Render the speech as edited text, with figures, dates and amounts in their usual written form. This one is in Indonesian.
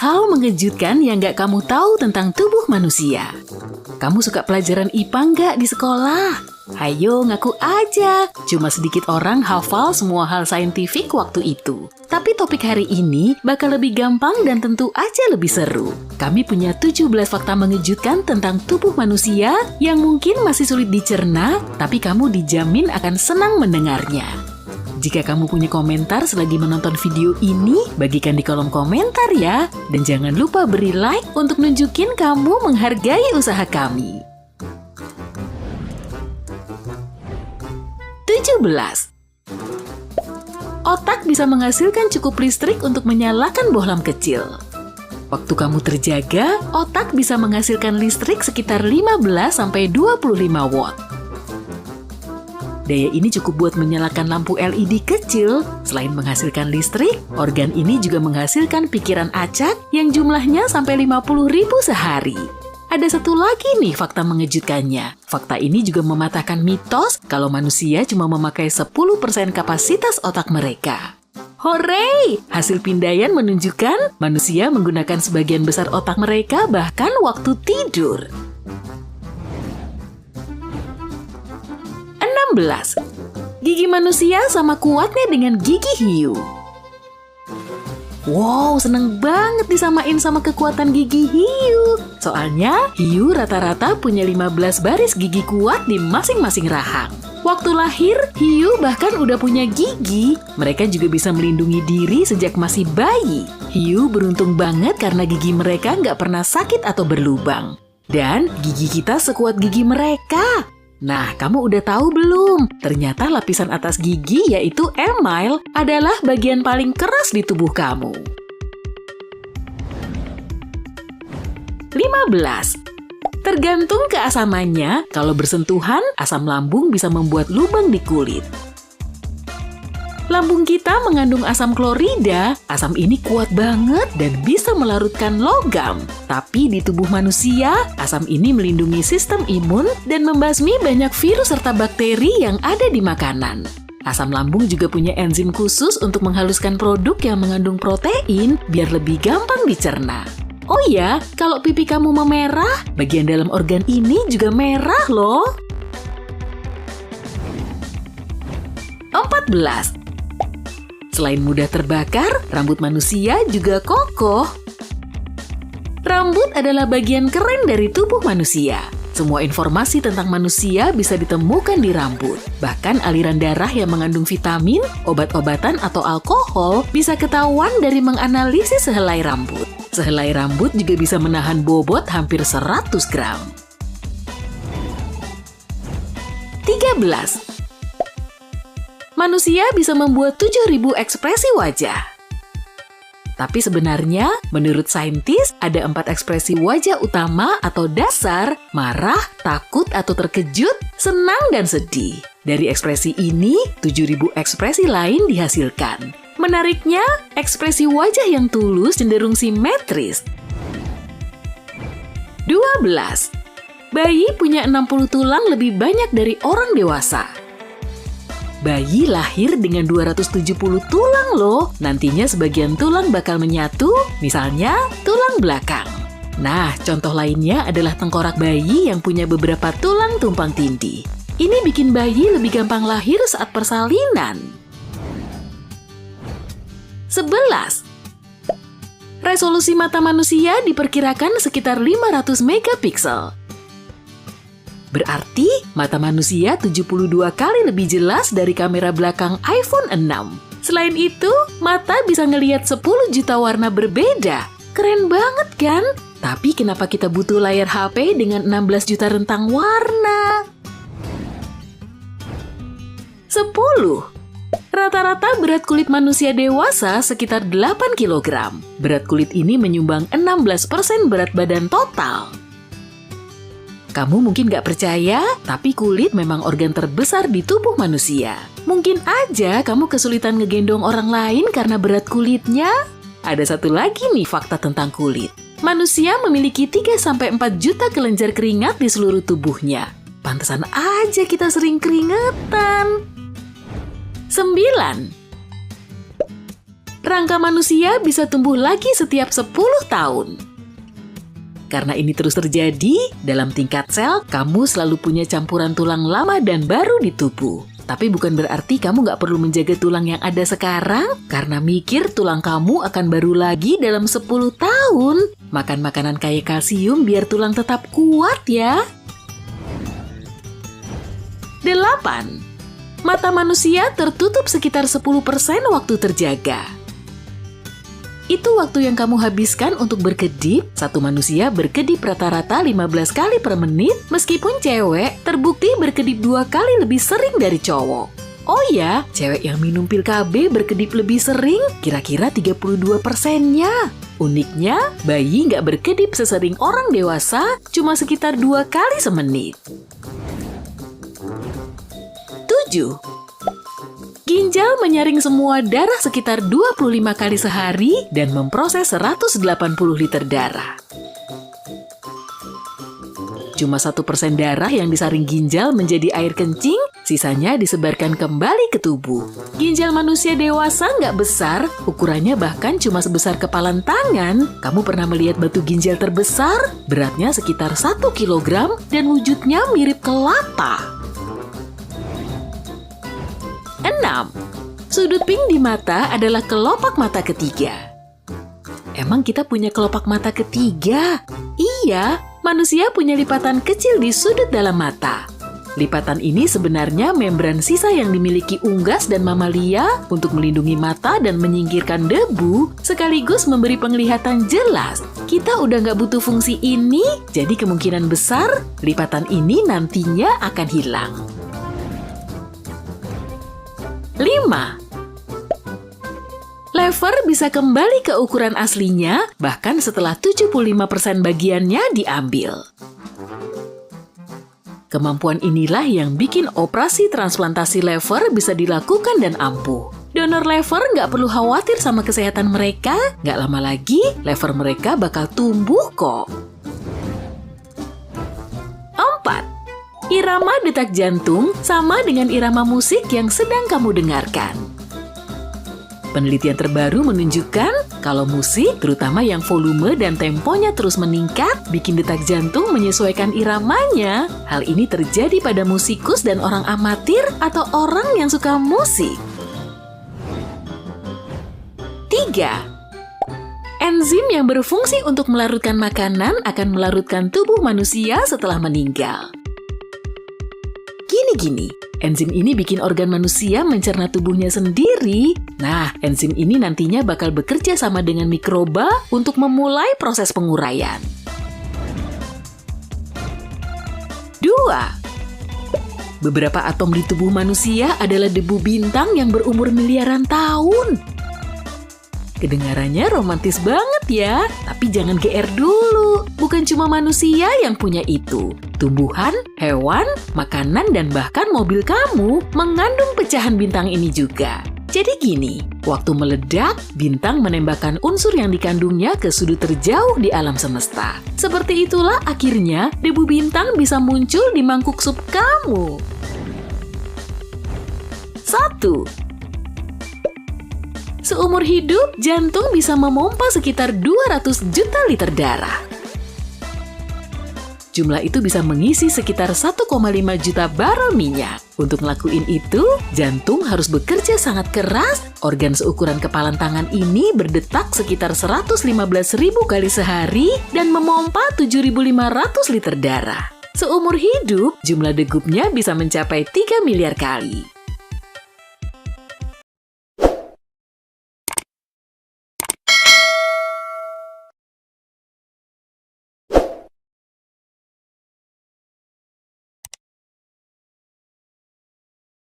hal mengejutkan yang gak kamu tahu tentang tubuh manusia. Kamu suka pelajaran IPA nggak di sekolah? Hayo ngaku aja, cuma sedikit orang hafal semua hal saintifik waktu itu. Tapi topik hari ini bakal lebih gampang dan tentu aja lebih seru. Kami punya 17 fakta mengejutkan tentang tubuh manusia yang mungkin masih sulit dicerna, tapi kamu dijamin akan senang mendengarnya. Jika kamu punya komentar selagi menonton video ini, bagikan di kolom komentar ya. Dan jangan lupa beri like untuk nunjukin kamu menghargai usaha kami. 17. Otak bisa menghasilkan cukup listrik untuk menyalakan bohlam kecil. Waktu kamu terjaga, otak bisa menghasilkan listrik sekitar 15-25 watt. Daya ini cukup buat menyalakan lampu LED kecil. Selain menghasilkan listrik, organ ini juga menghasilkan pikiran acak yang jumlahnya sampai 50.000 sehari. Ada satu lagi nih fakta mengejutkannya. Fakta ini juga mematahkan mitos kalau manusia cuma memakai 10% kapasitas otak mereka. Hore! Hasil pindaian menunjukkan manusia menggunakan sebagian besar otak mereka bahkan waktu tidur. 16. Gigi manusia sama kuatnya dengan gigi hiu. Wow, seneng banget disamain sama kekuatan gigi hiu. Soalnya, hiu rata-rata punya 15 baris gigi kuat di masing-masing rahang. Waktu lahir, hiu bahkan udah punya gigi. Mereka juga bisa melindungi diri sejak masih bayi. Hiu beruntung banget karena gigi mereka nggak pernah sakit atau berlubang. Dan gigi kita sekuat gigi mereka. Nah, kamu udah tahu belum? Ternyata lapisan atas gigi, yaitu email, adalah bagian paling keras di tubuh kamu. 15. Tergantung keasamannya, kalau bersentuhan, asam lambung bisa membuat lubang di kulit. Lambung kita mengandung asam klorida. Asam ini kuat banget dan bisa melarutkan logam. Tapi di tubuh manusia, asam ini melindungi sistem imun dan membasmi banyak virus serta bakteri yang ada di makanan. Asam lambung juga punya enzim khusus untuk menghaluskan produk yang mengandung protein biar lebih gampang dicerna. Oh ya, kalau pipi kamu memerah, bagian dalam organ ini juga merah loh. 14. Selain mudah terbakar, rambut manusia juga kokoh. Rambut adalah bagian keren dari tubuh manusia. Semua informasi tentang manusia bisa ditemukan di rambut. Bahkan aliran darah yang mengandung vitamin, obat-obatan, atau alkohol bisa ketahuan dari menganalisis sehelai rambut. Sehelai rambut juga bisa menahan bobot hampir 100 gram. 13. Manusia bisa membuat 7.000 ekspresi wajah. Tapi sebenarnya, menurut saintis, ada 4 ekspresi wajah utama atau dasar: marah, takut atau terkejut, senang, dan sedih. Dari ekspresi ini, 7.000 ekspresi lain dihasilkan. Menariknya, ekspresi wajah yang tulus cenderung simetris. 12. Bayi punya 60 tulang lebih banyak dari orang dewasa. Bayi lahir dengan 270 tulang loh. Nantinya sebagian tulang bakal menyatu, misalnya tulang belakang. Nah, contoh lainnya adalah tengkorak bayi yang punya beberapa tulang tumpang tindih. Ini bikin bayi lebih gampang lahir saat persalinan. 11. Resolusi mata manusia diperkirakan sekitar 500 megapiksel. Berarti, mata manusia 72 kali lebih jelas dari kamera belakang iPhone 6. Selain itu, mata bisa ngelihat 10 juta warna berbeda. Keren banget kan? Tapi kenapa kita butuh layar HP dengan 16 juta rentang warna? 10. Rata-rata berat kulit manusia dewasa sekitar 8 kg. Berat kulit ini menyumbang 16% berat badan total. Kamu mungkin gak percaya, tapi kulit memang organ terbesar di tubuh manusia. Mungkin aja kamu kesulitan ngegendong orang lain karena berat kulitnya. Ada satu lagi nih fakta tentang kulit. Manusia memiliki 3-4 juta kelenjar keringat di seluruh tubuhnya. Pantesan aja kita sering keringetan. 9. Rangka manusia bisa tumbuh lagi setiap 10 tahun. Karena ini terus terjadi, dalam tingkat sel, kamu selalu punya campuran tulang lama dan baru di tubuh. Tapi bukan berarti kamu nggak perlu menjaga tulang yang ada sekarang, karena mikir tulang kamu akan baru lagi dalam 10 tahun. Makan makanan kaya kalsium biar tulang tetap kuat ya. 8. Mata manusia tertutup sekitar 10% waktu terjaga. Itu waktu yang kamu habiskan untuk berkedip. Satu manusia berkedip rata-rata 15 kali per menit, meskipun cewek terbukti berkedip 2 kali lebih sering dari cowok. Oh ya, cewek yang minum pil KB berkedip lebih sering, kira-kira 32%-nya. Uniknya, bayi nggak berkedip sesering orang dewasa, cuma sekitar 2 kali semenit. 7. Ginjal menyaring semua darah sekitar 25 kali sehari dan memproses 180 liter darah. Cuma 1% darah yang disaring ginjal menjadi air kencing, sisanya disebarkan kembali ke tubuh. Ginjal manusia dewasa nggak besar, ukurannya bahkan cuma sebesar kepalan tangan. Kamu pernah melihat batu ginjal terbesar? Beratnya sekitar 1 kilogram dan wujudnya mirip kelapa. 6. Sudut pink di mata adalah kelopak mata ketiga. Emang kita punya kelopak mata ketiga? Iya, manusia punya lipatan kecil di sudut dalam mata. Lipatan ini sebenarnya membran sisa yang dimiliki unggas dan mamalia untuk melindungi mata dan menyingkirkan debu, sekaligus memberi penglihatan jelas. Kita udah nggak butuh fungsi ini, jadi kemungkinan besar lipatan ini nantinya akan hilang. 5. Lever bisa kembali ke ukuran aslinya, bahkan setelah 75% bagiannya diambil. Kemampuan inilah yang bikin operasi transplantasi lever bisa dilakukan dan ampuh. Donor lever nggak perlu khawatir sama kesehatan mereka, nggak lama lagi lever mereka bakal tumbuh kok. 4. Irama detak jantung sama dengan irama musik yang sedang kamu dengarkan. Penelitian terbaru menunjukkan kalau musik, terutama yang volume dan temponya terus meningkat, bikin detak jantung menyesuaikan iramanya. Hal ini terjadi pada musikus dan orang amatir atau orang yang suka musik. 3. Enzim yang berfungsi untuk melarutkan makanan akan melarutkan tubuh manusia setelah meninggal. Gini, enzim ini bikin organ manusia mencerna tubuhnya sendiri. Nah, enzim ini nantinya bakal bekerja sama dengan mikroba untuk memulai proses penguraian. 2. Beberapa atom di tubuh manusia adalah debu bintang yang berumur miliaran tahun. Kedengarannya romantis banget ya, tapi jangan GR dulu. Bukan cuma manusia yang punya itu. Tumbuhan, hewan, makanan, dan bahkan mobil kamu mengandung pecahan bintang ini juga. Jadi gini, waktu meledak, bintang menembakkan unsur yang dikandungnya ke sudut terjauh di alam semesta. Seperti itulah akhirnya debu bintang bisa muncul di mangkuk sup kamu. 1. Seumur hidup, jantung bisa memompa sekitar 200 juta liter darah. Jumlah itu bisa mengisi sekitar 1,5 juta barel minyak. Untuk ngelakuin itu, jantung harus bekerja sangat keras. Organ seukuran kepalan tangan ini berdetak sekitar 115.000 kali sehari dan memompa 7.500 liter darah. Seumur hidup, jumlah degupnya bisa mencapai 3 miliar kali.